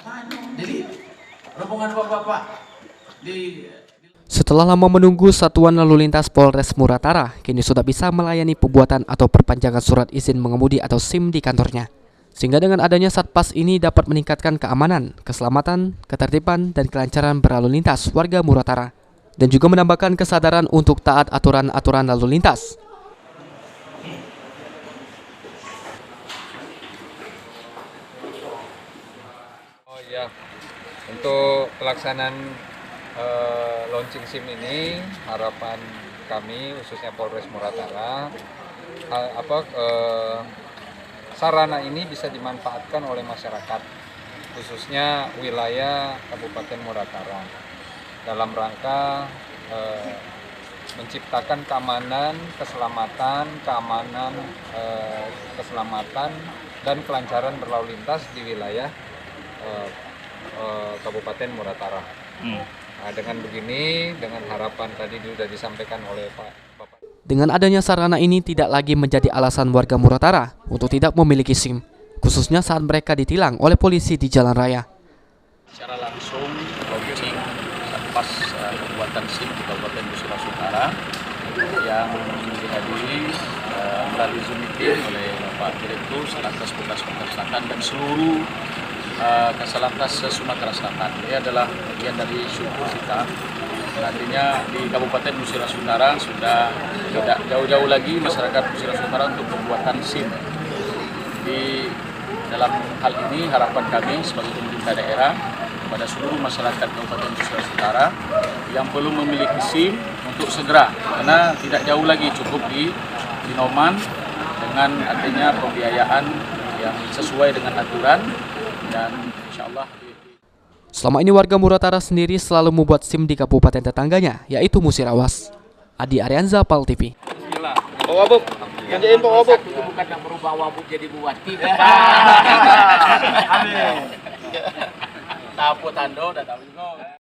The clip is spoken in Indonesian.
Jadi rombongan bapak-bapak Setelah lama menunggu, Satuan Lalu Lintas Polres Muratara kini sudah bisa melayani pembuatan atau perpanjangan surat izin mengemudi atau SIM di kantornya. Sehingga dengan adanya Satpas ini dapat meningkatkan keamanan, keselamatan, ketertiban, dan kelancaran berlalu lintas warga Muratara. Dan juga menambahkan kesadaran untuk taat aturan-aturan lalu lintas. Oh iya, untuk pelaksanaan launching SIM ini harapan kami khususnya Polres Muratara sarana ini bisa dimanfaatkan oleh masyarakat khususnya wilayah Kabupaten Muratara dalam rangka menciptakan keamanan, keselamatan dan kelancaran berlalu lintas di wilayah Kabupaten Muratara. Nah, dengan begini, dengan harapan tadi sudah disampaikan oleh Pak Bapak. Dengan adanya sarana ini tidak lagi menjadi alasan warga Muratara untuk tidak memiliki SIM, khususnya saat mereka ditilang oleh polisi di jalan raya. Secara langsung launching Satpas pembuatan SIM di Kabupaten Busira Utara yang dihadiri melalui Zoom meeting oleh Bapak Direktur Satlantas Polres Selatan dan seluruh Satlantas Sumatera Selatan. Ini adalah bagian dari syukur kita. Nantinya di Kabupaten Busira Utara sudah tidak jauh-jauh lagi masyarakat Busira Utara untuk pembuatan SIM. Di dalam hal ini harapan kami sebagai pemerintah daerah kepada seluruh masyarakat Kabupaten Busira Utara yang belum memiliki SIM untuk segera, karena tidak jauh lagi cukup di Noman dengan adanya pembiayaan yang sesuai dengan aturan. Dan insyaallah selama ini warga Muratara sendiri selalu membuat SIM di kabupaten tetangganya, yaitu Musirawas. Adi Arianza, PAL TV. Pak Wabub, kerjain Pak Wabub. Itu bukan yang merubah Wabub jadi bupati. Amin. Tahu Tando, udah tahu juga.